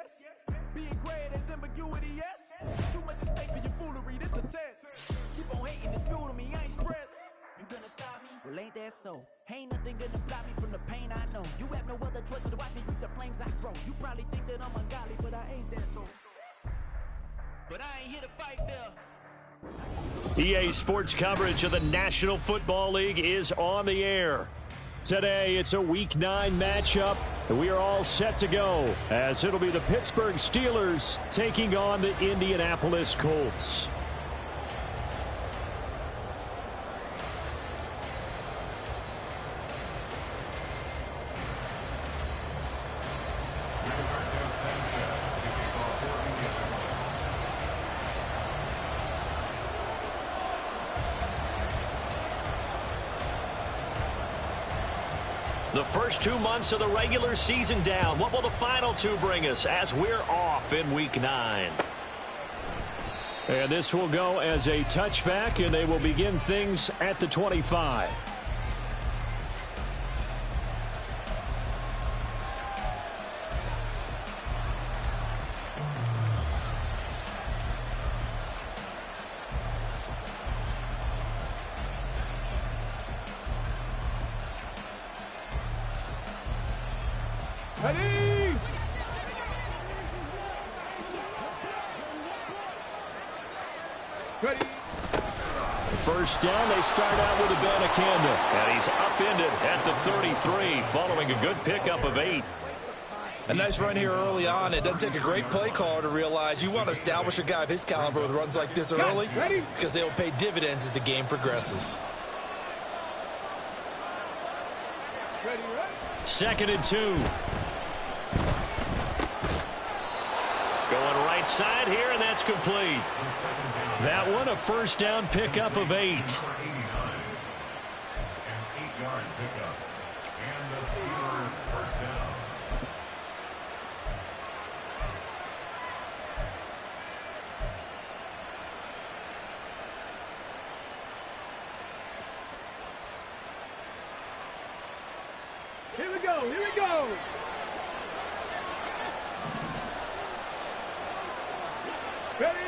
yes. Being great is ambiguity, yes. Too much at stake for your foolery, this a test. Keep on hating, it's fuel to me, I ain't stressed. You gonna stop me? Well, ain't that so? Ain't nothing gonna block me from the pain I know. You have no other choice but to watch me reap the flames I grow. You probably think that I'm ungodly, but I ain't that though. But I ain't here to fight there. EA Sports coverage of the National Football League is on the air. Today, it's a Week 9 matchup, and we are all set to go, as it'll be the Pittsburgh Steelers taking on the Indianapolis Colts. The first 2 months of the regular season down. What will the final 2 bring us as we're off in Week 9? And this will go as a touchback, and they will begin things at the 25. Ready! Ready! First down, they start out with a Banakanda. And he's upended at the 33, following a good pickup of 8. A nice run here early on. It doesn't take a great play caller to realize you want to establish a guy of his caliber with runs like this early, because they'll pay dividends as the game progresses. Second and 2. Going right side here, and that's complete. That one, a first down pickup of 8. An 8-yard pickup. And the Steelers first down. Here we go, here we go. Ready?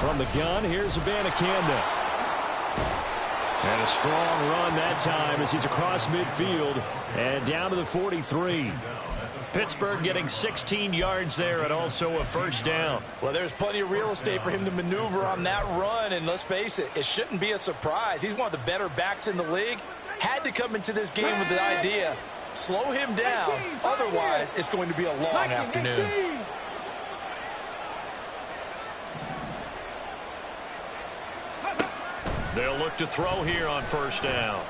From the gun, here's a Banakanda. And a strong run that time as he's across midfield and down to the 43. Pittsburgh getting 16 yards there and also a first down. Well, there's plenty of real estate for him to maneuver on that run, and let's face it, it shouldn't be a surprise. He's one of the better backs in the league. Had to come into this game with the idea, slow him down, otherwise it's going to be a long afternoon. They'll look to throw here on first down.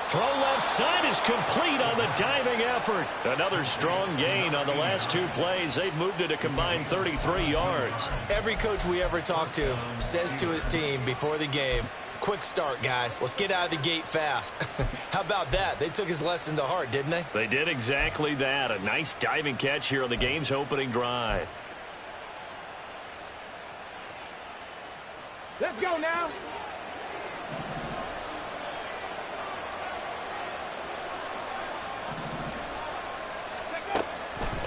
Throw left side is complete on the diving effort. Another strong gain on the last 2 plays. They've moved it a combined 33 yards. Every coach we ever talk to says to his team before the game, quick start, guys. Let's get out of the gate fast. How about that? They took his lesson to heart, didn't they? They did exactly that. A nice diving catch here on the game's opening drive. Let's go now.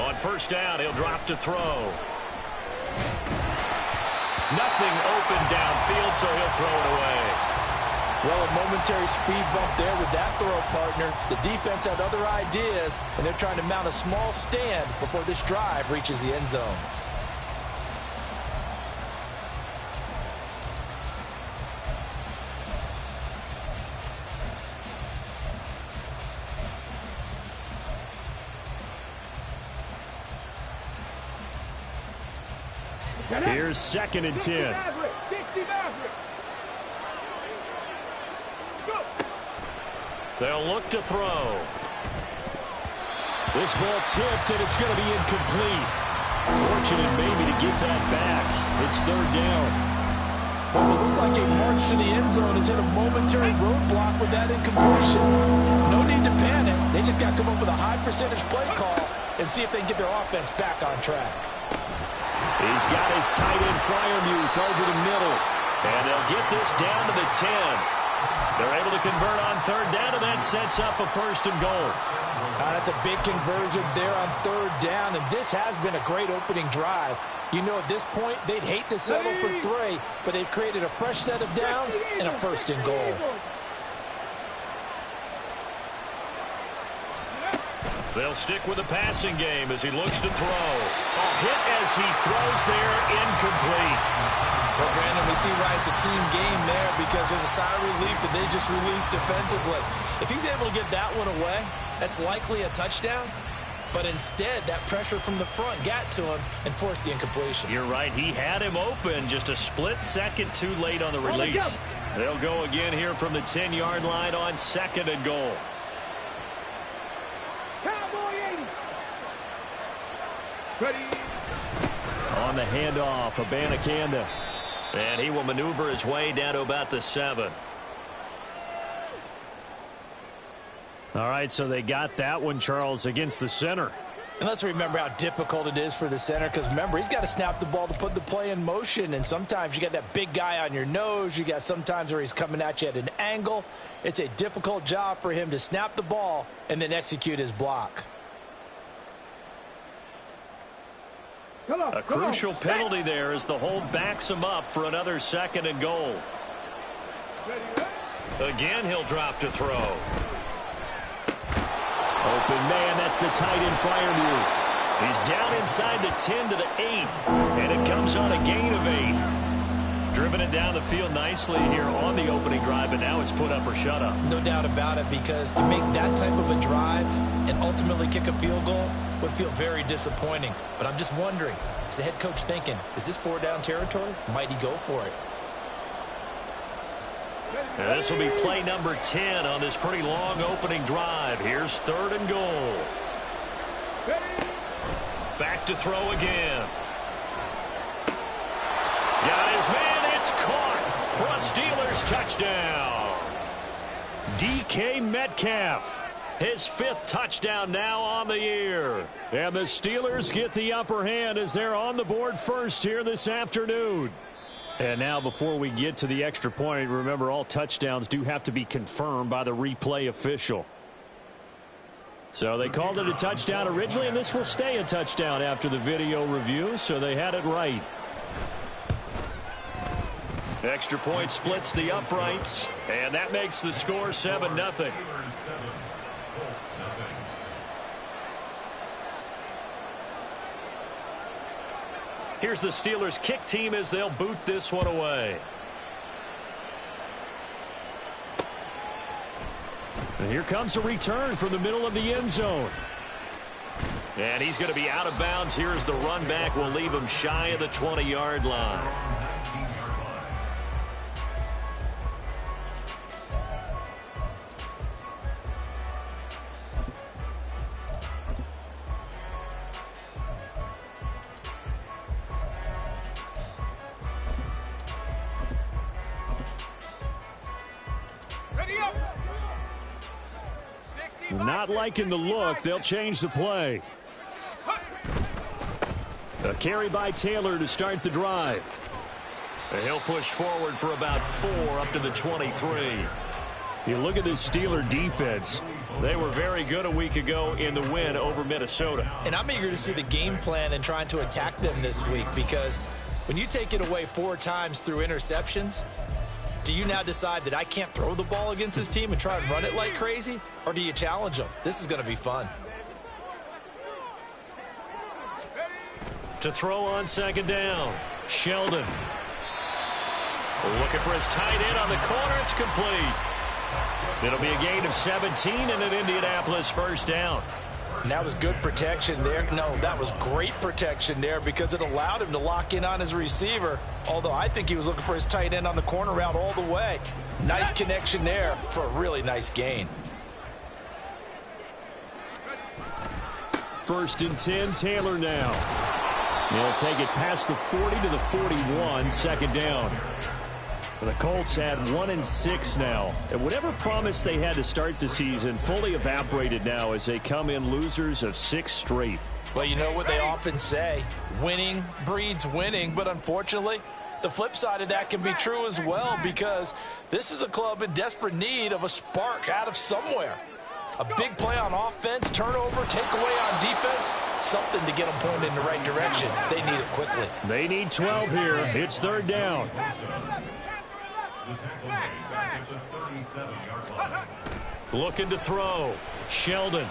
On first down, he'll drop to throw. Nothing open downfield, so he'll throw it away. Well, a momentary speed bump there with that throw, partner. The defense had other ideas, and they're trying to mount a small stand before this drive reaches the end zone. Here's second and 10. They'll look to throw. This ball tipped, and it's going to be incomplete. Fortunate maybe to get that back. It's third down. Well, it looked like a march to the end zone has hit a momentary roadblock with that incompletion. No need to panic. They just got to come up with a high percentage play call and see if they can get their offense back on track. He's got his tight end Fryermuth over the middle. And they'll get this down to the 10. They're able to convert on third down, and that sets up a 1st and goal. That's a big conversion there on third down, and this has been a great opening drive. You know, at this point, they'd hate to settle for 3, but they've created a fresh set of downs and a 1st and goal. They'll stick with the passing game as he looks to throw. A hit as he throws there, incomplete. Well, Brandon, we see why it's a team game there because there's a sigh of relief that they just released defensively. If he's able to get that one away, that's likely a touchdown. But instead, that pressure from the front got to him and forced the incompletion. You're right. He had him open just a split second too late on the release. They'll go again here from the 10-yard line on 2nd and goal. On the handoff, Abanikanda. And he will maneuver his way down to about the 7. All right, so they got that one, Charles, against the center. And let's remember how difficult it is for the center because, remember, he's got to snap the ball to put the play in motion. And sometimes you got that big guy on your nose. You got sometimes where he's coming at you at an angle. It's a difficult job for him to snap the ball and then execute his block. A crucial penalty there as the hold backs him up for another 2nd and goal. Again, he'll drop to throw. Open man, that's the tight end fire move. He's down inside the 10 to the 8, and it comes on a gain of 8. Driven it down the field nicely here on the opening drive, but now it's put up or shut up. No doubt about it, because to make that type of a drive and ultimately kick a field goal would feel very disappointing. But I'm just wondering, is the head coach thinking, is this 4-down territory? Might he go for it? And this will be play number 10 on this pretty long opening drive. Here's 3rd and goal. Back to throw again. Got his man. It's caught for a Steelers touchdown. DK Metcalf. His 5th touchdown now on the year. And the Steelers get the upper hand as they're on the board first here this afternoon. And now before we get to the extra point, remember all touchdowns do have to be confirmed by the replay official. So they called it a touchdown originally, and this will stay a touchdown after the video review, so they had it right. Extra point splits the uprights, and that makes the score 7-0. Here's the Steelers kick team as they'll boot this one away. And here comes a return from the middle of the end zone. And he's going to be out of bounds here as the run back will leave him shy of the 20-yard line. Not liking the look. They'll change the play. A carry by Taylor to start the drive. And he'll push forward for about 4 up to the 23. You look at this Steeler defense. They were very good a week ago in the win over Minnesota. And I'm eager to see the game plan and trying to attack them this week, because when you take it away 4 times through interceptions, do you now decide that I can't throw the ball against this team and try and run it like crazy? Or do you challenge them? This is going to be fun. To throw on 2nd down, Sheldon. Looking for his tight end on the corner. It's complete. It'll be a gain of 17 and an Indianapolis 1st down. And that was good protection there. No, that was great protection there because it allowed him to lock in on his receiver. Although I think he was looking for his tight end on the corner route all the way. Nice connection there for a really nice gain. 1st and 10, Taylor now. He'll take it past the 40 to the 41, 2nd down. The Colts had 1-6 now. And whatever promise they had to start the season fully evaporated now as they come in losers of 6 straight. Well, you know what they often say, winning breeds winning, but unfortunately, the flip side of that can be true as well, because this is a club in desperate need of a spark out of somewhere. A big play on offense, turnover, takeaway on defense, something to get them pointed in the right direction. They need it quickly. They need 12 here. It's third down. Looking to throw. Sheldon.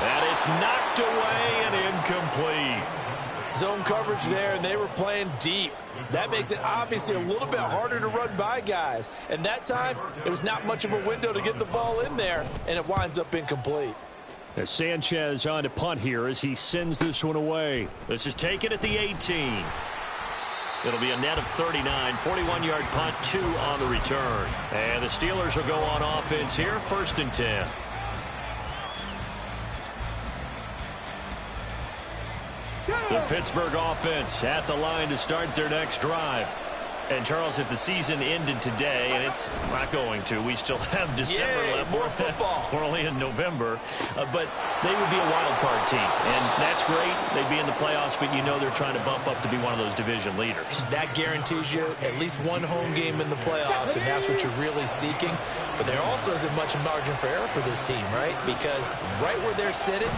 And it's knocked away and incomplete. Zone coverage there, and they were playing deep. That makes it obviously a little bit harder to run by guys. And that time, it was not much of a window to get the ball in there, and it winds up incomplete. As Sanchez on to punt here as he sends this one away. This is taken at the 18. It'll be a net of 39, 41-yard punt, 2 on the return. And the Steelers will go on offense here, 1st and 10. The Pittsburgh offense at the line to start their next drive. And, Charles, if the season ended today, and it's not going to, we still have December left. More football. We're only in November. But they would be a wild card team. And that's great. They'd be in the playoffs, but you know they're trying to bump up to be one of those division leaders. That guarantees you at least one home game in the playoffs, and that's what you're really seeking. But there also isn't much margin for error for this team, right? Because right where they're sitting,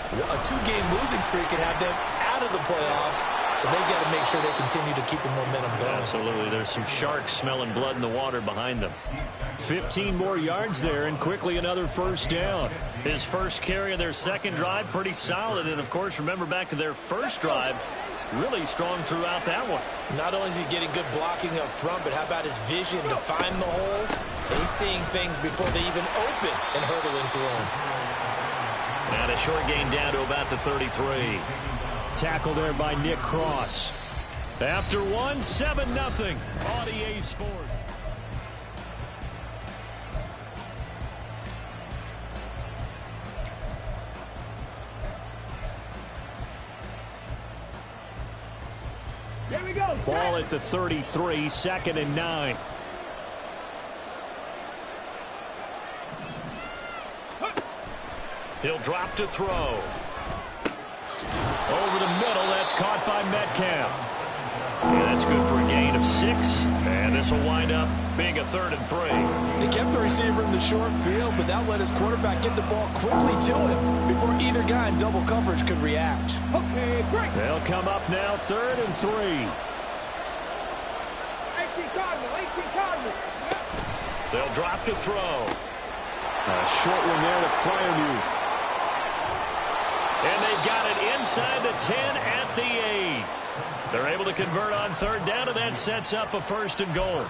a 2-game losing streak could have them out of the playoffs, so they've got to make sure they continue to keep the momentum going. Absolutely. There's some sharks smelling blood in the water behind them. 15 more yards there, and quickly another first down. His first carry of their second drive, pretty solid. And, of course, remember back to their first drive, really strong throughout that one. Not only is he getting good blocking up front, but how about his vision to find the holes? And he's seeing things before they even open and hurdling through them. And a short gain down to about the 33. Tackle there by Nick Cross. After one, 7-0 on EA Sports. Here we go. Ball at the 33, 2nd and 9. He'll drop to throw. Over the middle, that's caught by Metcalf. And that's good for a gain of 6. And this will wind up being a 3rd and 3. They kept the receiver in the short field, but that let his quarterback get the ball quickly to him before either guy in double coverage could react. Okay, break. They'll come up now, 3rd and 3. 18 Cardinals. They'll drop to throw. A short one there to Freiermuth. And they've got it inside the 10 at the 8. They're able to convert on 3rd down, and that sets up a 1st and goal.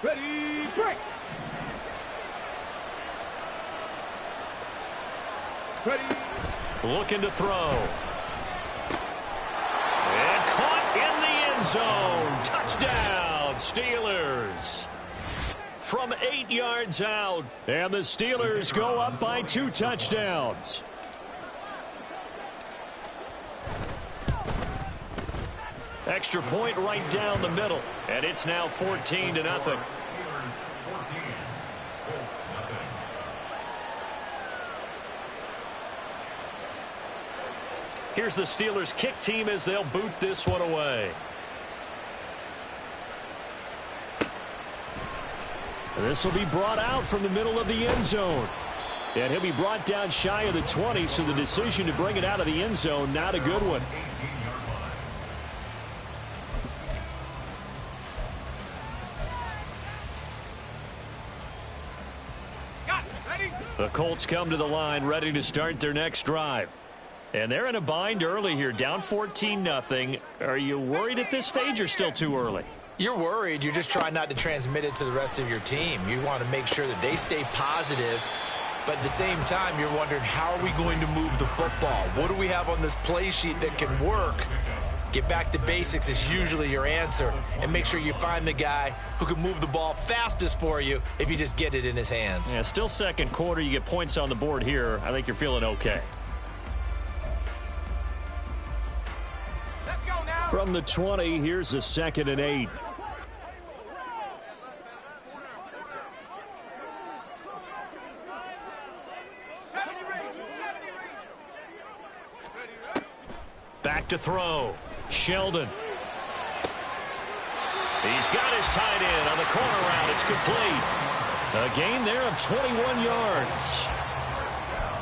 Ready, break. Ready. Looking to throw. And caught in the end zone. Touchdown, Steelers. From 8 yards out. And the Steelers go up by 2 touchdowns. Extra point right down the middle. And it's now 14-0. Here's the Steelers kick team as they'll boot this one away. And this will be brought out from the middle of the end zone. And he'll be brought down shy of the 20, so the decision to bring it out of the end zone, not a good one. The Colts come to the line ready to start their next drive. And they're in a bind early here, down 14-0. Are you worried at this stage or still too early? You're worried. You're just trying not to transmit it to the rest of your team. You want to make sure that they stay positive. But at the same time, you're wondering, how are we going to move the football? What do we have on this play sheet that can work? Get back to basics is usually your answer. And make sure you find the guy who can move the ball fastest for you if you just get it in his hands. Yeah, still second quarter. You get points on the board here. I think you're feeling okay. Let's go now. From the 20, here's a 2nd and 8. Back to throw. Sheldon. He's got his tight end on the corner route. It's complete. A gain there of 21 yards.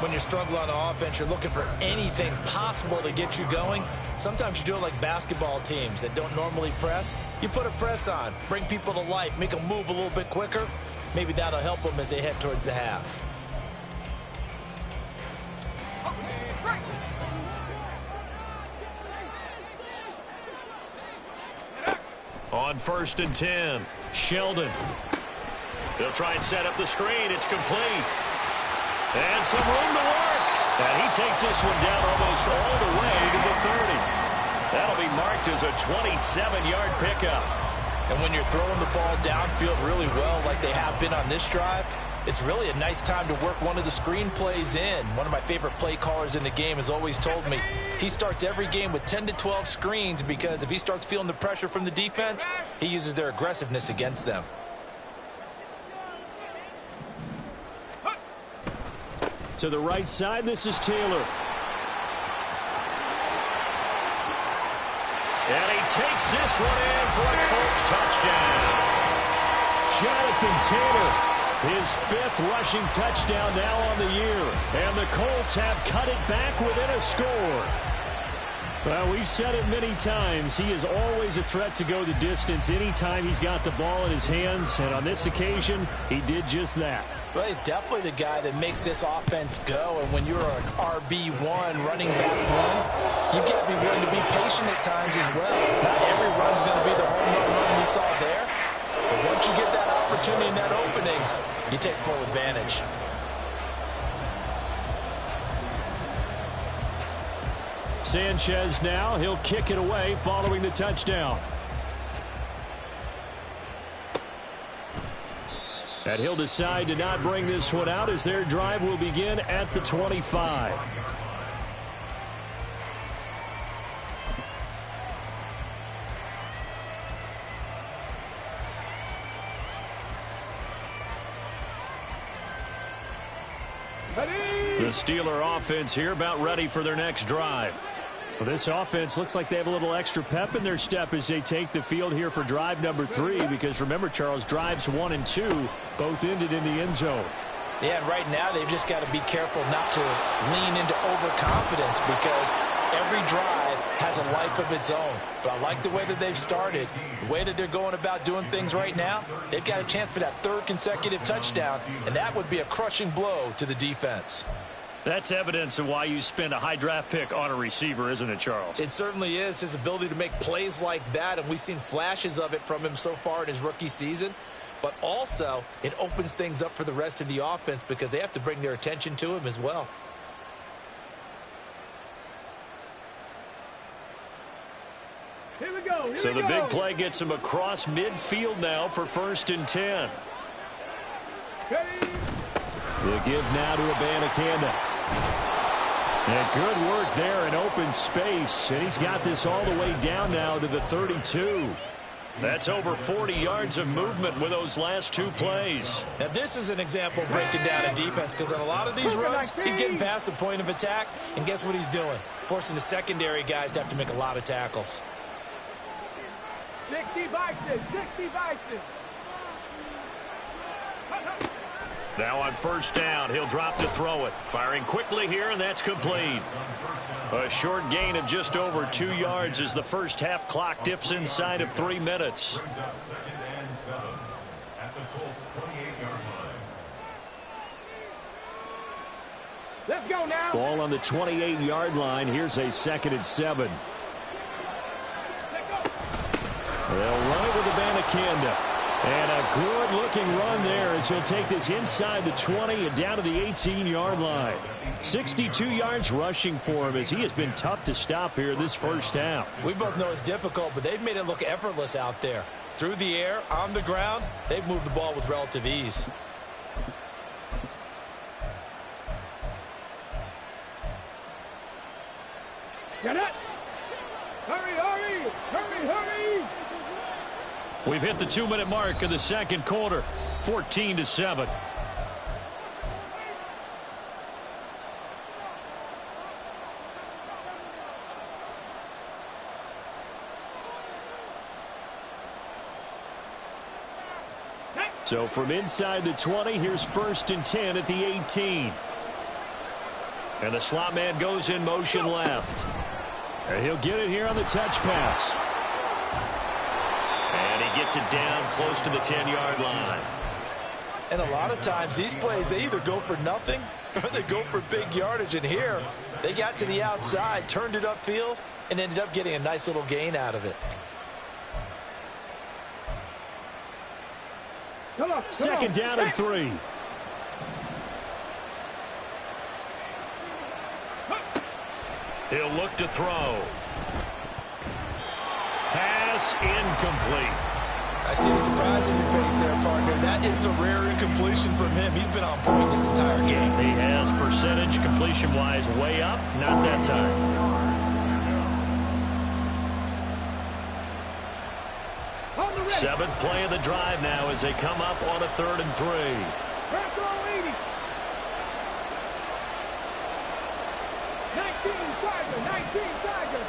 When you struggle on offense, you're looking for anything possible to get you going. Sometimes you do it like basketball teams that don't normally press. You put a press on, bring people to life, make them move a little bit quicker. Maybe that'll help them as they head towards the half. On 1st and 10, Sheldon. They'll try and set up the screen. It's complete. And some room to work. And he takes this one down almost all the way to the 30. That'll be marked as a 27-yard pickup. And when you're throwing the ball downfield really well like they have been on this drive, it's really a nice time to work one of the screen plays in. One of my favorite play callers in the game has always told me he starts every game with 10 to 12 screens because if he starts feeling the pressure from the defense, he uses their aggressiveness against them. To the right side, this is Taylor. And he takes this one in for a Colts touchdown. Jonathan Taylor, his 5th rushing touchdown now on the year. And the Colts have cut it back within a score. Well, we've said it many times. He is always a threat to go the distance anytime he's got the ball in his hands. And on this occasion, he did just that. Well, he's definitely the guy that makes this offense go. And when you're an RB1, running back one, you've got to be willing to be patient at times as well. Not every run's going to be the home run we saw there. But once you get that opportunity and that opening, you take full advantage. Sanchez now, he'll kick it away following the touchdown. And he'll decide to not bring this one out as their drive will begin at the 25. The Steeler offense here about ready for their next drive. Well, this offense looks like they have a little extra pep in their step as they take the field here for drive number 3 because remember, Charles, drives 1 and 2 both ended in the end zone. Yeah, and right now they've just got to be careful not to lean into overconfidence because every drive has a life of its own. But I like the way that they've started, the way that they're going about doing things right now. They've got a chance for that 3rd consecutive touchdown, and that would be a crushing blow to the defense. That's evidence of why you spend a high draft pick on a receiver, isn't it, Charles? It certainly is, his ability to make plays like that, and we've seen flashes of it from him so far in his rookie season. But also, it opens things up for the rest of the offense because they have to bring their attention to him as well. Here we go. So the big play gets him across midfield now for 1st and 10. Ready. The give now to Abanikanda. And good work there in open space. And he's got this all the way down now to the 32. That's over 40 yards of movement with those last 2 plays. Now, this is an example of breaking down a defense because on a lot of these runs, he's getting past the point of attack. And guess what he's doing? Forcing the secondary guys to have to make a lot of tackles. 60 Bison. 60 Bison. Now on 1st down, he'll drop to throw it. Firing quickly here, and that's complete. A short gain of just over 2 yards as the first half clock dips inside of 3 minutes. Brings up 2nd and 7 at the Colts 28-yard line. Let's go now. Ball on the 28-yard line. Here's a 2nd and 7. They'll run it with Abanikanda. And a good-looking run there as he'll take this inside the 20 and down to the 18-yard line. 62 yards rushing for him as he has been tough to stop here this first half. We both know it's difficult, but they've made it look effortless out there. Through the air, on the ground, they've moved the ball with relative ease. Get it. Hurry, hurry! Hurry, hurry! We've hit the 2-minute mark of the second quarter, 14-7. So from inside the 20, here's 1st and 10 at the 18. And the slot man goes in motion left. And he'll get it here on the touch pass. And he gets it down close to the 10-yard line. And a lot of times these plays, they either go for nothing or they go for big yardage. And here, they got to the outside, turned it upfield, and ended up getting a nice little gain out of it. Second down and 3. He'll look to throw. Pass incomplete. I see a surprise in your face there, partner. That is a rare incompletion from him. He's been on point this entire game. He has percentage completion-wise way up. Not that time. Seventh play of the drive now as they come up on a 3rd and 3. Back row 80. 19 Tiger, 19 Tiger.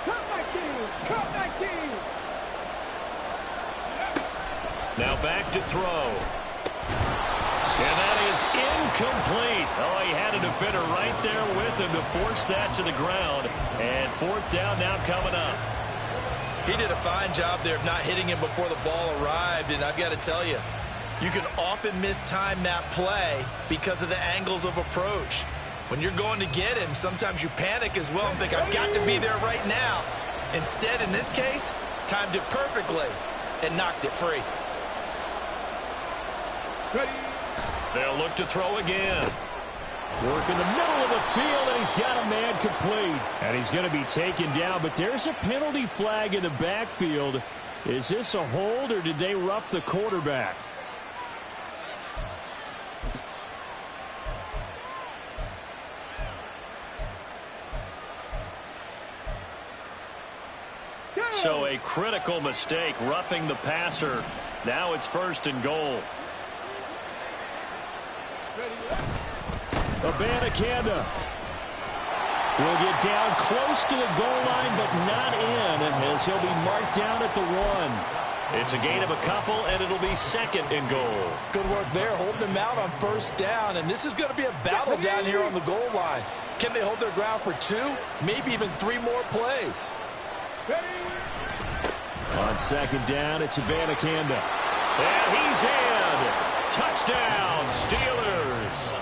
Cut 19, cut 19. Now back to throw. And that is incomplete. Oh, he had a defender right there with him to force that to the ground. And 4th down now coming up. He did a fine job there of not hitting him before the ball arrived, and I've got to tell you, you can often mistime that play because of the angles of approach. When you're going to get him, sometimes you panic as well and think, I've got to be there right now. Instead, in this case, timed it perfectly and knocked it free. They'll look to throw again. Work in the middle of the field, and he's got a man complete. And he's going to be taken down, but there's a penalty flag in the backfield. Is this a hold, or did they rough the quarterback? So a critical mistake, roughing the passer. Now it's 1st and goal. Abanikanda will get down close to the goal line, but not in, as he'll be marked down at the 1. It's a gain of a couple, and it'll be 2nd and goal. Good work there, holding them out on 1st down, and this is going to be a battle down here on the goal line. Can they hold their ground for 2, maybe even 3 more plays? On 2nd down, it's Abanikanda. And he's in. Touchdown, Steelers.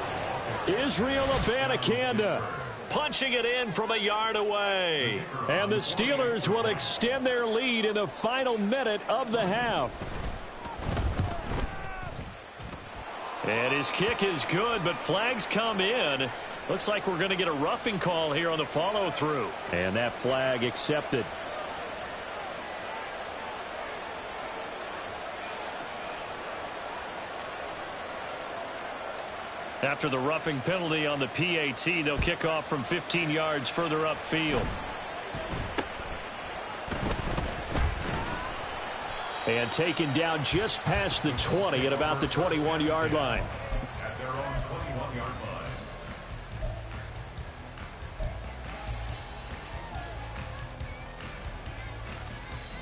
Israel Abanikanda punching it in from a yard away. And the Steelers will extend their lead in the final minute of the half. And his kick is good, but flags come in. Looks like we're going to get a roughing call here on the follow-through. And that flag accepted. After the roughing penalty on the PAT, they'll kick off from 15 yards further upfield. And taken down just past the 20 at about the 21-yard line. At their own 21-yard line.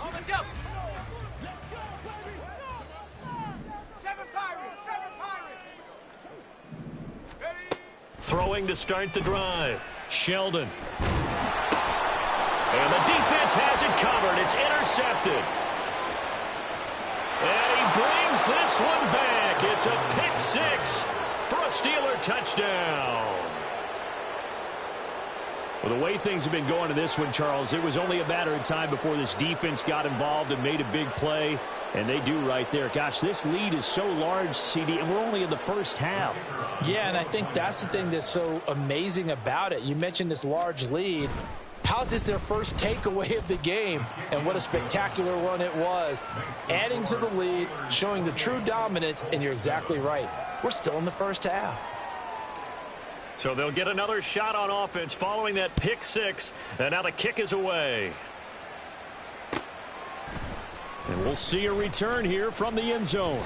On the jump. Seven Pirates, Seven Pirates. Throwing to start the drive. Sheldon. And the defense has it covered. It's intercepted. And he brings this one back. It's a pick 6 for a Steeler touchdown. Well, the way things have been going to this one, Charles, it was only a matter of time before this defense got involved and made a big play. And they do right there. Gosh, this lead is so large, CD, and we're only in the first half. Yeah, and I think that's the thing that's so amazing about it. You mentioned this large lead. How's this their first takeaway of the game? And what a spectacular run it was. Adding to the lead, showing the true dominance, and you're exactly right. We're still in the first half. So they'll get another shot on offense following that pick six. And now the kick is away. And we'll see a return here from the end zone.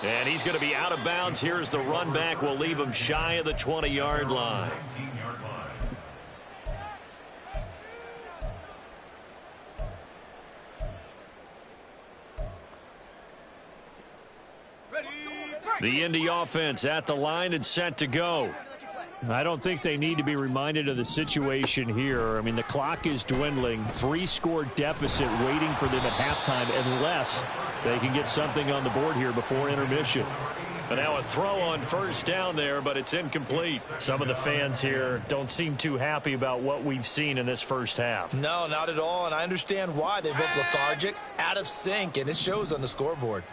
And he's going to be out of bounds. Here's the run back. We'll leave him shy of the 20-yard line. 19-yard line. The Indy offense at the line and set to go. I don't think they need to be reminded of the situation here. I mean, the clock is dwindling. 3-score deficit waiting for them at halftime unless they can get something on the board here before intermission. And now a throw on first down there, but it's incomplete. Some of the fans here don't seem too happy about what we've seen in this first half. No, not at all, and I understand why. They've looked lethargic, out of sync, and it shows on the scoreboard.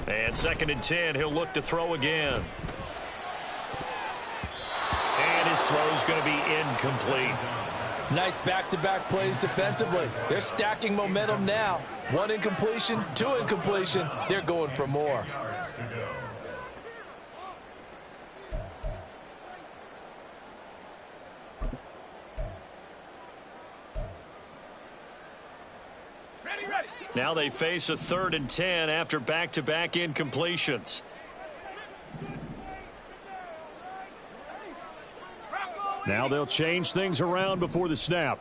And 2nd and 10, he'll look to throw again. And his throw's going to be incomplete. Nice back-to-back plays defensively. They're stacking momentum now. 1 incompletion, 2 incompletion. They're going for more. Now they face a 3rd and 10 after back-to-back incompletions. Now they'll change things around before the snap.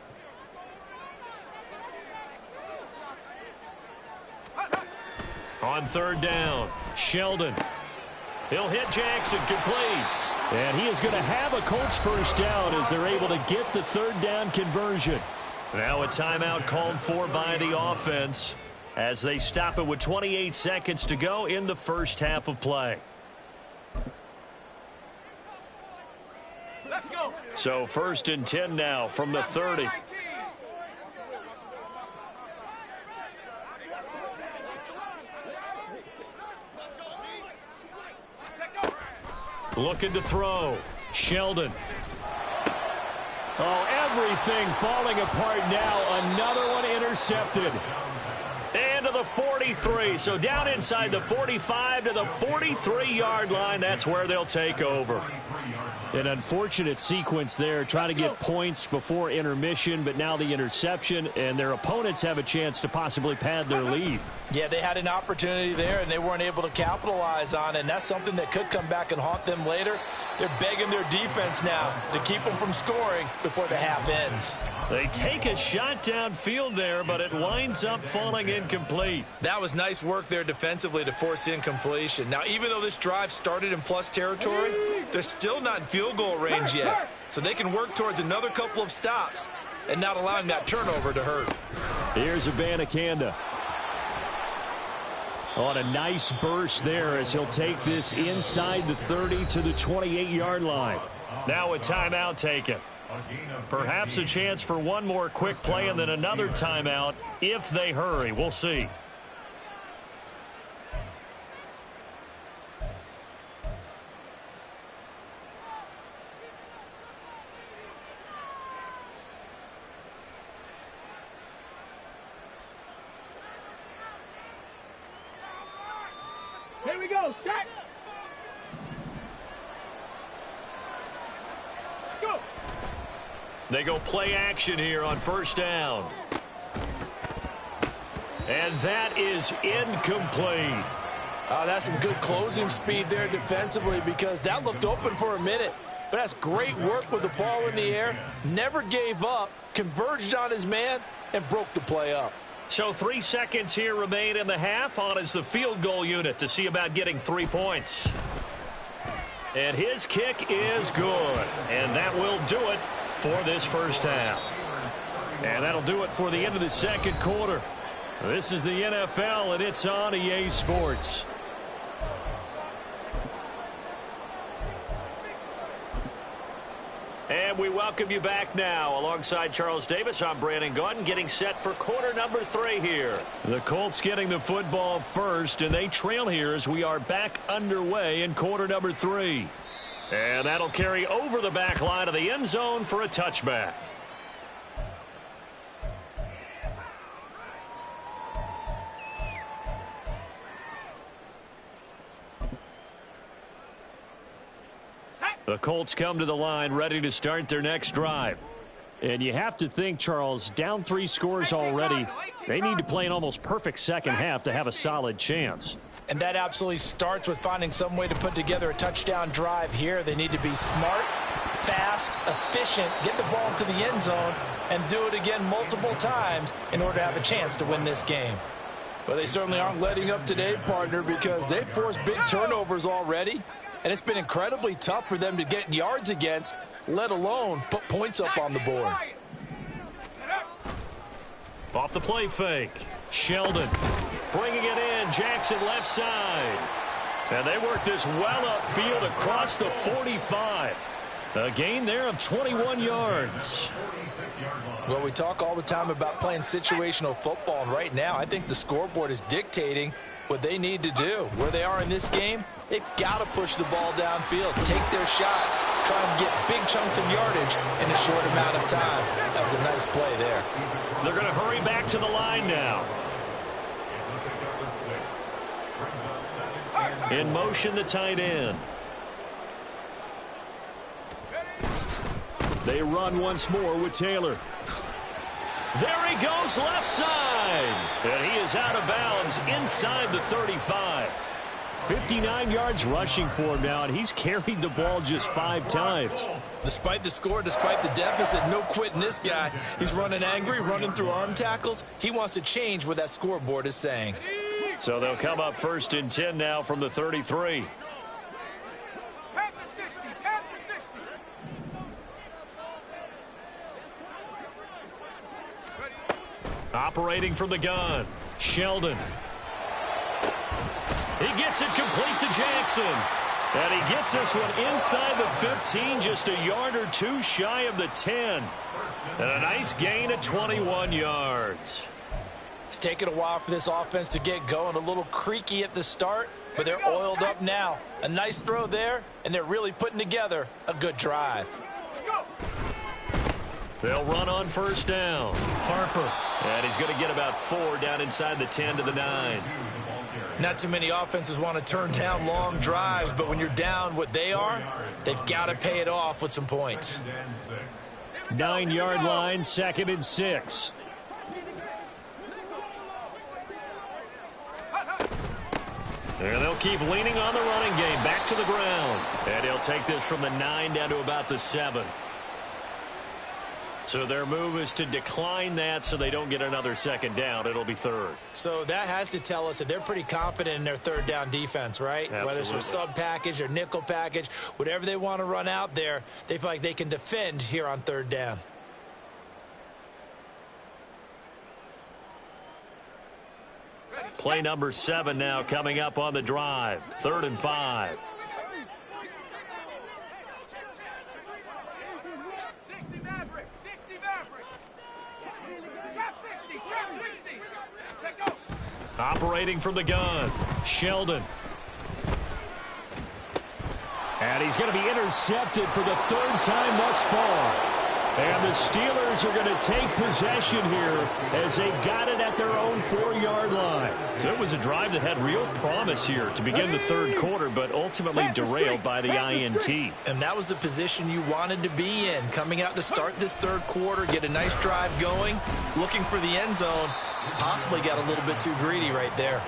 On 3rd down, Sheldon. He'll hit Jackson, complete. And he is going to have a Colts first down as they're able to get the 3rd down conversion. Now a timeout called for by the offense as they stop it with 28 seconds to go in the first half of play. Let's go. So 1st and 10 now from the 30. Looking to throw. Sheldon. Oh, everything falling apart now. Another one intercepted. And to the 43. So down inside the 45 to the 43-yard line. That's where they'll take over. An unfortunate sequence there, trying to get points before intermission, but now the interception, and their opponents have a chance to possibly pad their lead. Yeah, they had an opportunity there, and they weren't able to capitalize on it, and that's something that could come back and haunt them later. They're begging their defense now to keep them from scoring before the half ends. They take a shot downfield there, but it winds up falling incomplete. That was nice work there defensively to force incompletion. Now, even though this drive started in plus territory, they're still not in field goal range yet. So they can work towards another couple of stops and not allowing that turnover to hurt. Here's Abanikanda. On a nice burst there as he'll take this inside the 30 to the 28-yard line. Now a timeout taken. Perhaps a chance for one more quick play and then another timeout if they hurry. We'll see. Here we go. Set. Let's go. They go play action here on first down. And that is incomplete. That's some good closing speed there defensively because that looked open for a minute. But that's great work with the ball in the air. Never gave up, converged on his man, and broke the play up. So 3 seconds here remain in the half. On is the field goal unit to see about getting 3 points. And his kick is good. And that will do it for this first half. And that'll do it for the end of the second quarter. This is the NFL, and it's on EA Sports. And we welcome you back now. Alongside Charles Davis, I'm Brandon Gaudin, getting set for quarter number 3 here. The Colts getting the football first, and they trail here as we are back underway in quarter number 3. And that'll carry over the back line of the end zone for a touchback. The Colts come to the line ready to start their next drive. And you have to think, Charles, down 3 scores already. They need to play an almost perfect second half to have a solid chance. And that absolutely starts with finding some way to put together a touchdown drive here. They need to be smart, fast, efficient, get the ball into the end zone, and do it again multiple times in order to have a chance to win this game. Well, they certainly aren't letting up today, partner, because they've forced big turnovers already. And it's been incredibly tough for them to get yards against, let alone put points up on the board. Off the play fake. Sheldon bringing it in. Jackson left side. And they work this well upfield across the 45. A gain there of 21 yards. Well, we talk all the time about playing situational football, and right now I think the scoreboard is dictating what they need to do. Where they are in this game, they've got to push the ball downfield, take their shots, try and get big chunks of yardage in a short amount of time. That was a nice play there. They're going to hurry back to the line now. In motion, the tight end. They run once more with Taylor. There he goes, left side. And he is out of bounds inside the 35. 59 yards rushing for him now, and he's carried the ball just 5 times. Despite the score, despite the deficit, no quitting this guy. He's running angry, running through arm tackles. He wants to change what that scoreboard is saying. So they'll come up 1st and 10 now from the 33. Operating from the gun, Sheldon. He gets it complete to Jackson. And he gets this one inside the 15, just a yard or 2 shy of the 10. And a nice gain of 21 yards. It's taken a while for this offense to get going. A little creaky at the start, but they're oiled up now. A nice throw there, and they're really putting together a good drive. They'll run on 1st down. Harper. And he's going to get about 4 down inside the 10 to the 9. Not too many offenses want to turn down long drives, but when you're down what they are, they've got to pay it off with some points. 9-yard line, 2nd and 6. And they'll keep leaning on the running game. Back to the ground. And he'll take this from the 9 down to about the 7. So their move is to decline that so they don't get another 2nd down. It'll be 3rd. So that has to tell us that they're pretty confident in their 3rd down defense, right? Absolutely. Whether it's a sub package or nickel package, whatever they want to run out there, they feel like they can defend here on 3rd down. Play number 7 now coming up on the drive. 3rd and 5. Operating from the gun, Sheldon. And he's going to be intercepted for the 3rd time thus far. And the Steelers are going to take possession here as they got it at their own 4-yard line. So it was a drive that had real promise here to begin the 3rd quarter, but ultimately derailed by the INT. And that was the position you wanted to be in, coming out to start this 3rd quarter, get a nice drive going, looking for the end zone. Possibly got a little bit too greedy right there.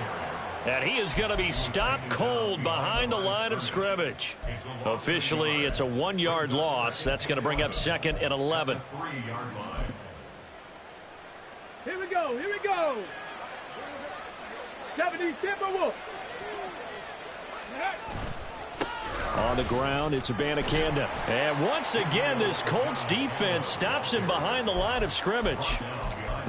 And he is going to be stopped cold behind the line of scrimmage. Officially, it's a 1-yard loss. That's going to bring up 2nd and 11. Here we go, here we go. 70 Timberwolves. On the ground, it's Abanikanda. And once again, this Colts defense stops him behind the line of scrimmage.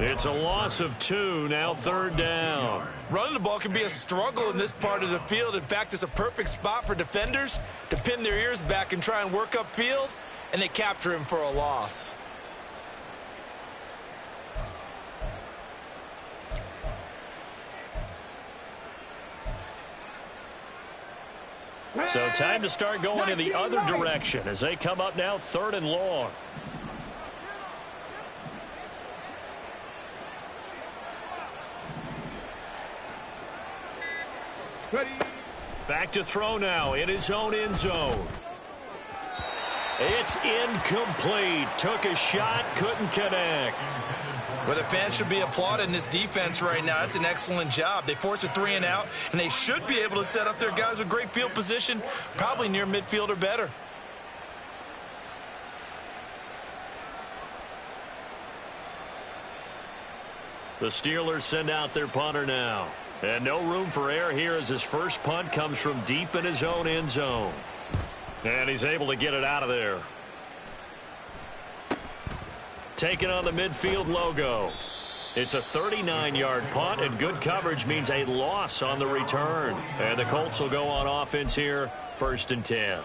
It's a loss of 2, now 3rd down. Running the ball can be a struggle in this part of the field. In fact, it's a perfect spot for defenders to pin their ears back and try and work upfield, and they capture him for a loss. So time to start going in the other direction as they come up now 3rd and long. Back to throw now in his own end zone. It's incomplete. Took a shot, couldn't connect. Well, the fans should be applauding this defense right now. That's an excellent job. They force a 3 and out, and they should be able to set up their guys with great field position, probably near midfield or better. The Steelers send out their punter now. And no room for error here as his first punt comes from deep in his own end zone. And he's able to get it out of there. Taking on the midfield logo. It's a 39-yard punt, and good coverage means a loss on the return. And the Colts will go on offense here, 1st and 10.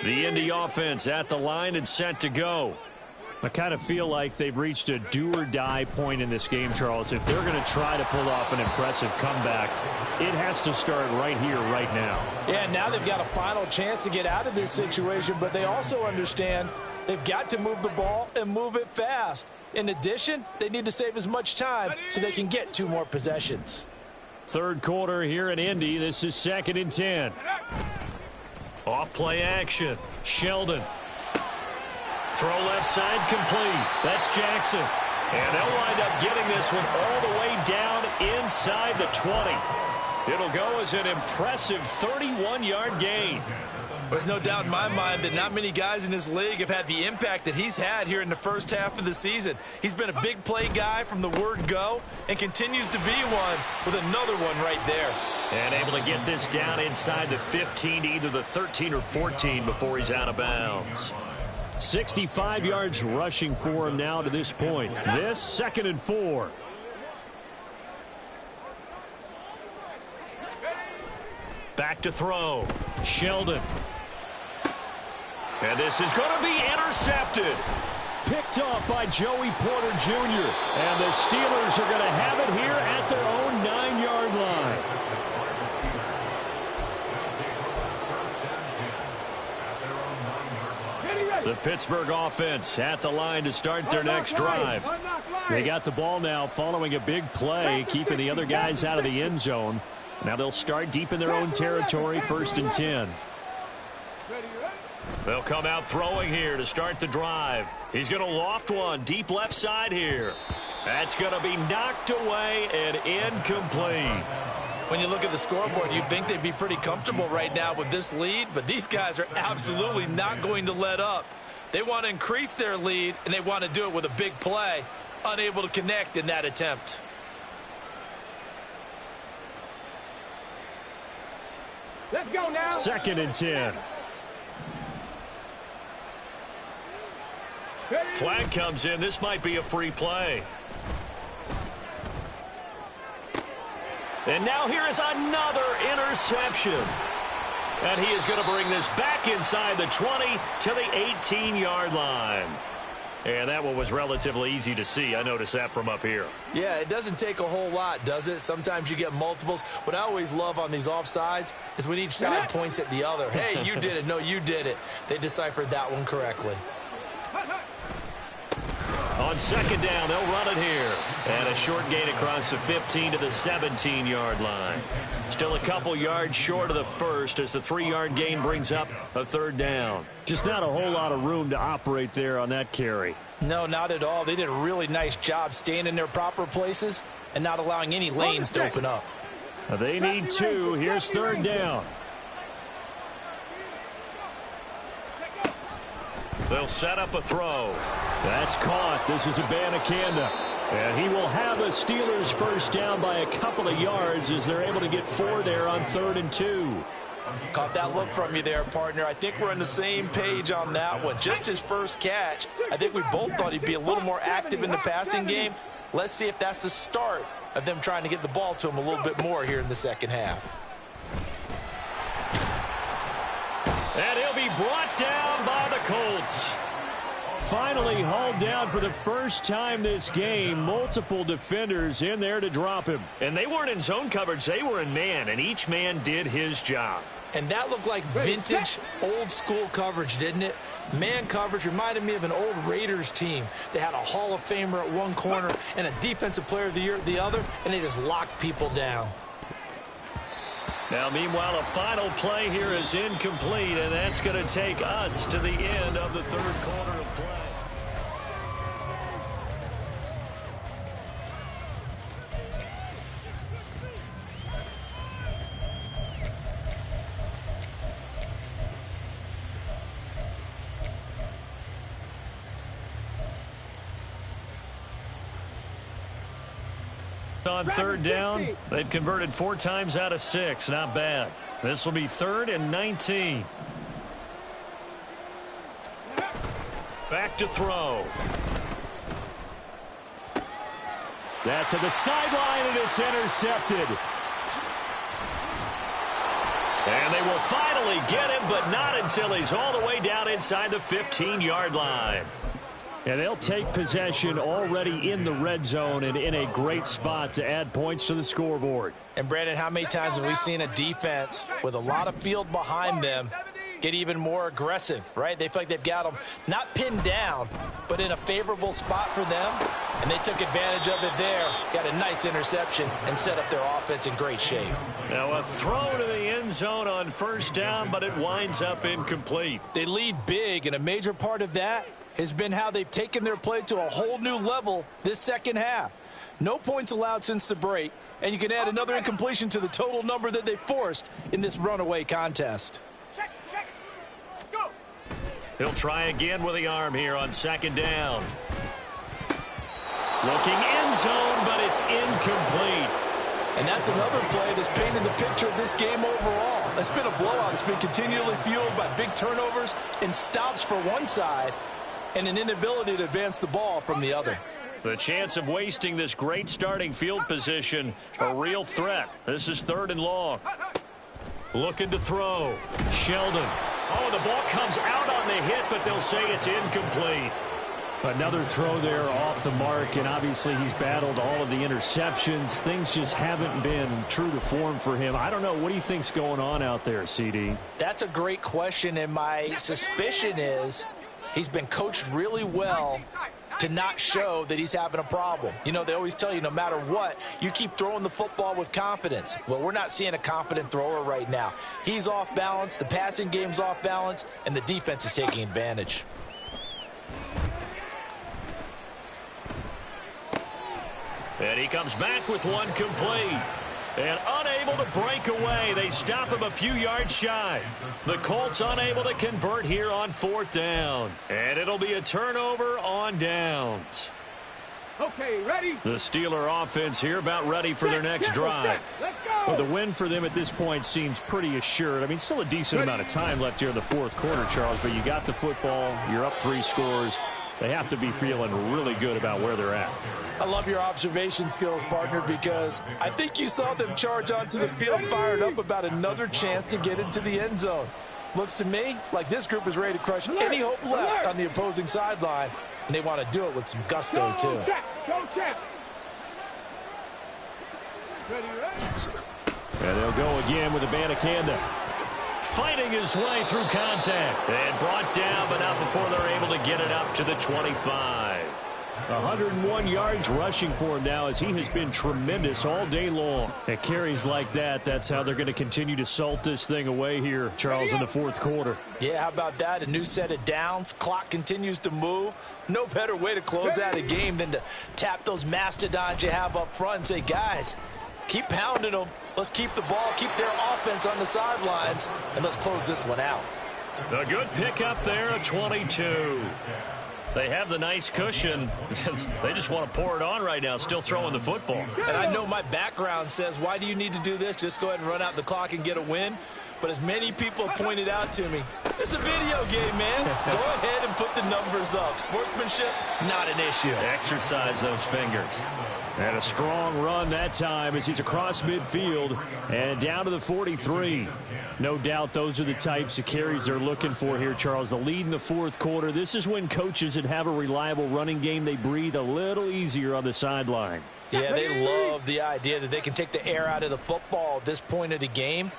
The Indy offense at the line and set to go. I kind of feel like they've reached a do-or-die point in this game, Charles. If they're going to try to pull off an impressive comeback, it has to start right here, right now. Yeah, now they've got a final chance to get out of this situation, but they also understand they've got to move the ball and move it fast. In addition, they need to save as much time so they can get 2 more possessions. 3rd quarter here in Indy. This is 2nd and 10. Off play action. Sheldon. Throw left side complete. That's Jackson. And they'll wind up getting this one all the way down inside the 20. It'll go as an impressive 31-yard gain. There's no doubt in my mind that not many guys in this league have had the impact that he's had here in the first half of the season. He's been a big play guy from the word go and continues to be one with another one right there. And able to get this down inside the 15 to either the 13 or 14 before he's out of bounds. 65 yards rushing for him now to this point. This 2nd and 4. Back to throw. Sheldon. And this is going to be intercepted. Picked off by Joey Porter Jr. And the Steelers are going to have it here at their own 9-yard line. The Pittsburgh offense at the line to start their next drive. They got the ball now following a big play, keeping the other guys out of the end zone. Now they'll start deep in their own territory, 1st and 10. They'll come out throwing here to start the drive. He's going to loft one deep left side here. That's going to be knocked away and incomplete. When you look at the scoreboard, you'd think they'd be pretty comfortable right now with this lead, but these guys are absolutely not going to let up. They want to increase their lead, and they want to do it with a big play, unable to connect in that attempt. Let's go now. 2nd and 10. Flag comes in. This might be a free play. And now here is another interception. And he is going to bring this back inside the 20 to the 18-yard line. And that one was relatively easy to see. I noticed that from up here. Yeah, it doesn't take a whole lot, does it? Sometimes you get multiples. What I always love on these offsides is when each side points at the other. Hey, you did it. No, you did it. They deciphered that one correctly. On 2nd down, they'll run it here. And a short gain across the 15 to the 17-yard line. Still a couple yards short of the first as the 3-yard gain brings up a 3rd down. Just not a whole lot of room to operate there on that carry. No, not at all. They did a really nice job staying in their proper places and not allowing any lanes to open up. They need 2. Here's 3rd down. They'll set up a throw. That's caught. This is Abanikanda. And he will have a Steelers first down by a couple of yards as they're able to get 4 there on 3rd and 2. Caught that look from you there, partner. I think we're on the same page on that one. Just his first catch. I think we both thought he'd be a little more active in the passing game. Let's see if that's the start of them trying to get the ball to him a little bit more here in the second half. And he'll be brought down by the Colts. finally hauled down for the first time this game. Multiple defenders in there to drop him. And they weren't in zone coverage. They were in man, and each man did his job. And that looked like vintage, old-school coverage, didn't it? Man coverage reminded me of an old Raiders team. They had a Hall of Famer at one corner and a Defensive Player of the Year at the other, and they just locked people down. Now, meanwhile, a final play here is incomplete, and that's going to take us to the end of the third quarter of play. On third down, they've converted 4 times out of 6. Not bad. This will be 3rd and 19. Back to throw. That's to the sideline, and it's intercepted. And they will finally get him, but not until he's all the way down inside the 15-yard line. And they'll take possession already in the red zone and in a great spot to add points to the scoreboard. And, Brandon, how many times have we seen a defense with a lot of field behind them get even more aggressive, right? They feel like they've got them not pinned down, but in a favorable spot for them, and they took advantage of it there. Got a nice interception and set up their offense in great shape. Now a throw to the end zone on first down, but it winds up incomplete. They lead big, and a major part of that has been how they've taken their play to a whole new level this second half. No points allowed since the break, and you can add another incompletion to the total number that they forced in this runaway contest. Go. He'll try again with the arm here on second down. Looking end zone, but it's incomplete. And that's another play that's painted the picture of this game overall. It's been a blowout. It's been continually fueled by big turnovers and stops for one side, and an inability to advance the ball from the other. The chance of wasting this great starting field position, a real threat. This is 3rd and long. Looking to throw. Sheldon. Oh, the ball comes out on the hit, but they'll say it's incomplete. Another throw there off the mark, and obviously he's battled all of the interceptions. Things just haven't been true to form for him. I don't know. What do you think's going on out there, CD? That's a great question, and my suspicion is he's been coached really well to not show that he's having a problem. You know, they always tell you no matter what, you keep throwing the football with confidence. Well, we're not seeing a confident thrower right now. He's off balance, the passing game's off balance, and the defense is taking advantage. And he comes back with one complete. And unable to break away. They stop him a few yards shy. The Colts unable to convert here on 4th down. And it'll be a turnover on downs. Okay, ready? The Steeler offense here about ready for their next drive. Let's go. Well, the win for them at this point seems pretty assured. I mean, still a decent amount of time left here in the 4th quarter, Charles, but you got the football. You're up 3 scores. They have to be feeling really good about where they're at. I love your observation skills, partner, because I think you saw them charge onto the field fired up about another chance to get into the end zone. Looks to me like this group is ready to crush any hope left on the opposing sideline, and they want to do it with some gusto, too. Go check. Ready, ready? And they'll go again with Abanikanda. Fighting his way through contact. And brought down, but not before they're able to get it up to the 25. 101 yards rushing for him now as he has been tremendous all day long. At carries like that, that's how they're going to continue to salt this thing away here, Charles, in the 4th quarter. Yeah, how about that? A new set of downs. Clock continues to move. No better way to close out a game than to tap those mastodons you have up front and say, guys, keep pounding them. Let's keep the ball, keep their offense on the sidelines, and let's close this one out. A good pickup there, a 22. They have the nice cushion. They just want to pour it on right now, still throwing the football. And I know my background says, why do you need to do this? Just go ahead and run out the clock and get a win. But as many people have pointed out to me, it's a video game, man. Go ahead and put the numbers up. Sportsmanship, not an issue. Exercise those fingers. And a strong run that time as he's across midfield and down to the 43. No doubt those are the types of carries they're looking for here, Charles. The lead in the fourth quarter. This is when coaches that have a reliable running game, they breathe a little easier on the sideline. Yeah, they love the idea that they can take the air out of the football at this point of the game.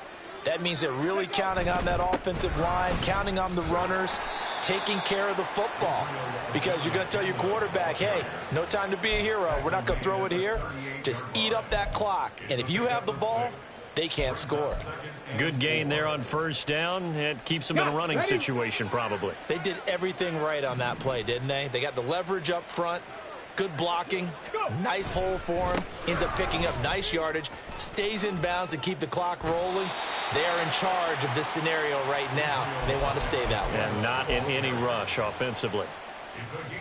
That means they're really counting on that offensive line, counting on the runners, taking care of the football. Because you're going to tell your quarterback, hey, no time to be a hero. We're not going to throw it here. Just eat up that clock. And if you have the ball, they can't score. Good gain there on first down. It keeps them in a running situation probably. They did everything right on that play, didn't they? They got the leverage up front. Good blocking, nice hole for him, ends up picking up nice yardage, stays in bounds to keep the clock rolling. They are in charge of this scenario right now. They want to stay that way. And not in any rush offensively.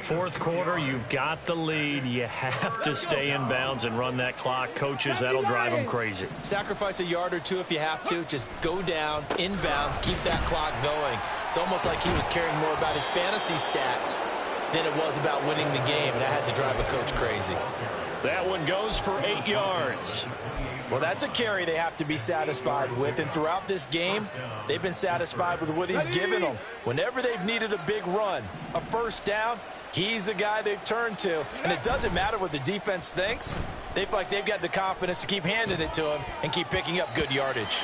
Fourth quarter, you've got the lead. You have to stay in bounds and run that clock. Coaches, that'll drive them crazy. Sacrifice a yard or two if you have to. Just go down, in bounds, keep that clock going. It's almost like he was caring more about his fantasy stats than it was about winning the game, and that has to drive a coach crazy. That one goes for 8 yards. Well, that's a carry they have to be satisfied with, and throughout this game, they've been satisfied with what he's given them. Whenever they've needed a big run, a first down, he's the guy they've turned to, and it doesn't matter what the defense thinks. They feel like they've got the confidence to keep handing it to him and keep picking up good yardage.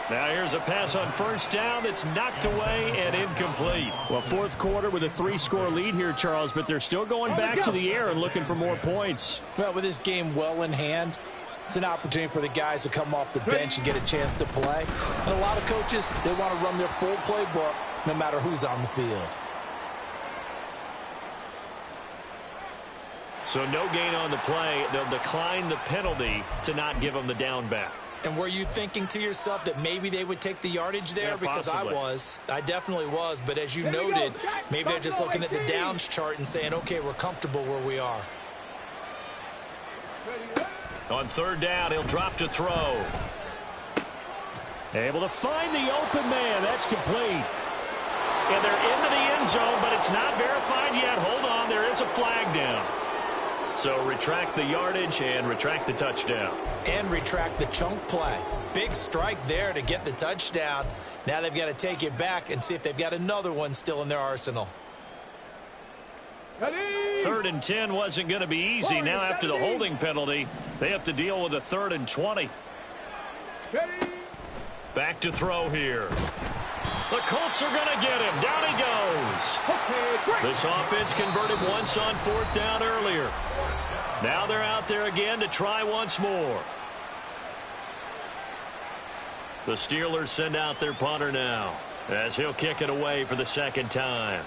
Now here's a pass on first down that's knocked away and incomplete. Well, fourth quarter with a 3-score lead here, Charles, but they're still going back to the air and looking for more points. Well, with this game well in hand, it's an opportunity for the guys to come off the bench and get a chance to play. And a lot of coaches, they want to run their full playbook no matter who's on the field. So no gain on the play. They'll decline the penalty to not give them the down back. And were you thinking to yourself that maybe they would take the yardage there? Yeah, because possibly. I definitely was. But as you noted, maybe they're just looking at the downs chart and saying, okay, we're comfortable where we are. On third down, he'll drop to throw. Able to find the open man. That's complete. And they're into the end zone, but it's not verified yet. Hold on, there is a flag down. So retract the yardage and retract the touchdown. And retract the chunk play. Big strike there to get the touchdown. Now they've got to take it back and see if they've got another one still in their arsenal. 3rd and 10 wasn't going to be easy. Now after the holding penalty, they have to deal with a 3rd and 20. Back to throw here. The Colts are going to get him. Down he goes. This offense converted once on 4th down earlier. Now they're out there again to try once more. The Steelers send out their punter now as he'll kick it away for the 2nd time.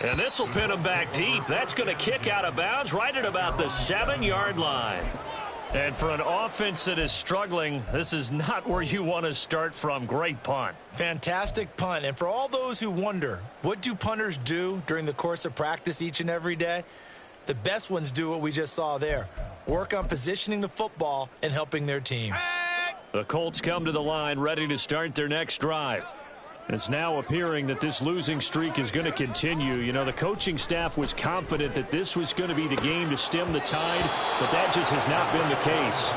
And this will pin him back deep. That's going to kick out of bounds right at about the 7-yard line. And for an offense that is struggling, this is not where you want to start from. Great punt. Fantastic punt. And for all those who wonder, what do punters do during the course of practice each and every day? The best ones do what we just saw there. Work on positioning the football and helping their team. The Colts come to the line ready to start their next drive. It's now appearing that this losing streak is going to continue. You know, the coaching staff was confident that this was going to be the game to stem the tide, but that just has not been the case.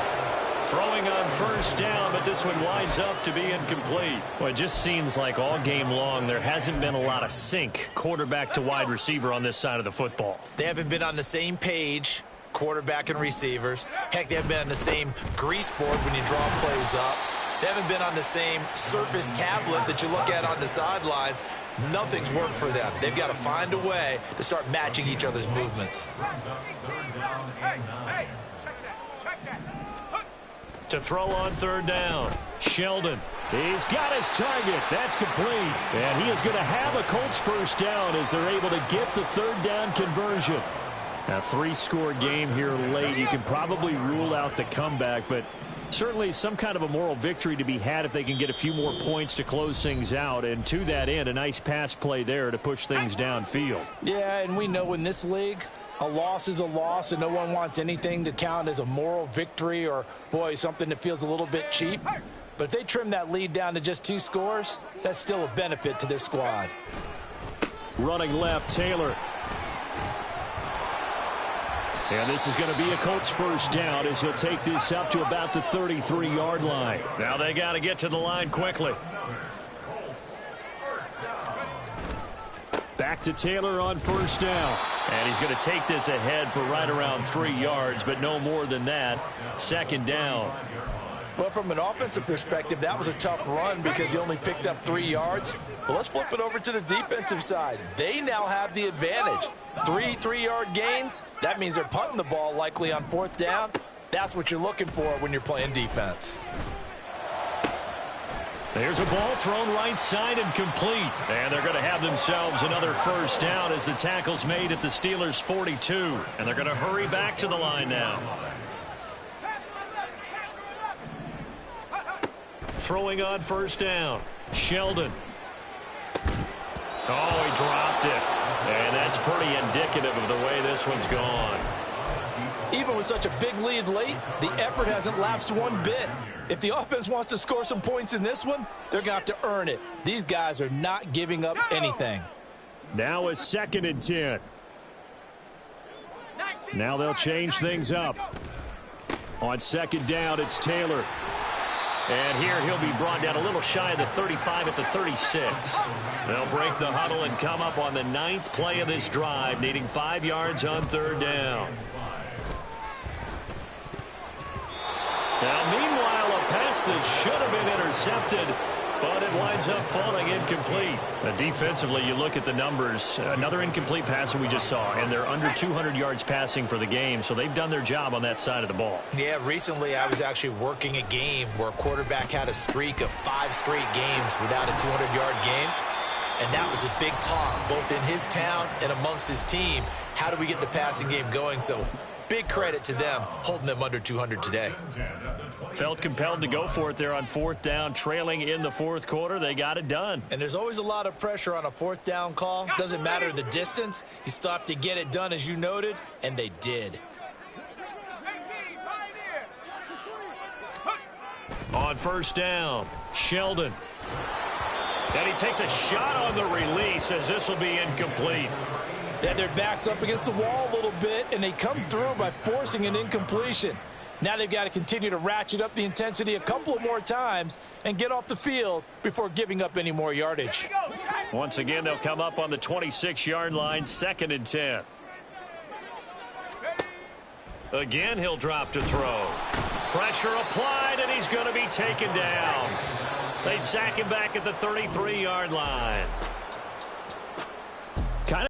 Throwing on first down, but this one winds up to be incomplete. Well, it just seems like all game long there hasn't been a lot of sync quarterback to wide receiver on this side of the football. They haven't been on the same page, quarterback and receivers. Heck, they haven't been on the same grease board when you draw plays up. They haven't been on the same surface tablet that you look at on the sidelines. Nothing's worked for them. They've got to find a way to start matching each other's movements. To throw on 3rd down, Sheldon. He's got his target. That's complete. And he is going to have a Colts first down as they're able to get the 3rd down conversion. A 3-score game here late. You can probably rule out the comeback, but certainly some kind of a moral victory to be had if they can get a few more points to close things out. And to that end, a nice pass play there to push things downfield. Yeah, and we know in this league, a loss is a loss, and no one wants anything to count as a moral victory or, boy, something that feels a little bit cheap. But if they trim that lead down to just 2 scores, that's still a benefit to this squad. Running left, Taylor. And this is going to be a Colts first down as he'll take this up to about the 33-yard line. Now they got to get to the line quickly. Back to Taylor on first down. And he's going to take this ahead for right around 3 yards, but no more than that. Second down. Well, from an offensive perspective, that was a tough run because he only picked up 3 yards. But let's flip it over to the defensive side. They now have the advantage. 3 3-yard gains. That means they're punting the ball likely on 4th down. That's what you're looking for when you're playing defense. There's a ball thrown right side and complete. And they're going to have themselves another first down as the tackle's made at the Steelers' 42. And they're going to hurry back to the line now. Throwing on first down. Sheldon. Oh, he dropped it. And that's pretty indicative of the way this one's gone. Even with such a big lead late, the effort hasn't lapsed one bit. If the offense wants to score some points in this one, they're going to have to earn it. These guys are not giving up anything. Now a 2nd and 10. Now they'll change things up. On 2nd down, it's Taylor. And here he'll be brought down a little shy of the 35 at the 36. They'll break the huddle and come up on the 9th play of this drive, needing 5 yards on 3rd down. Now, meanwhile, a pass that should have been intercepted, but it winds up falling incomplete. Defensively, you look at the numbers. Another incomplete pass that we just saw, and they're under 200 yards passing for the game, so they've done their job on that side of the ball. Yeah, recently I was actually working a game where a quarterback had a streak of 5 straight games without a 200-yard game, and that was a big talk, both in his town and amongst his team. How do we get the passing game going? So big credit to them holding them under 200 today. Felt compelled to go for it there on 4th down, trailing in the 4th quarter. They got it done. And there's always a lot of pressure on a 4th down call. Doesn't matter the distance. You still have to get it done, as you noted, and they did. On first down, Sheldon. And he takes a shot on the release as this will be incomplete. They had their backs up against the wall a little bit, and they come through by forcing an incompletion. Now they've got to continue to ratchet up the intensity a couple of more times and get off the field before giving up any more yardage. Once again, they'll come up on the 26-yard line, 2nd and 10. Again, he'll drop to throw. Pressure applied, and he's going to be taken down. They sack him back at the 33-yard line.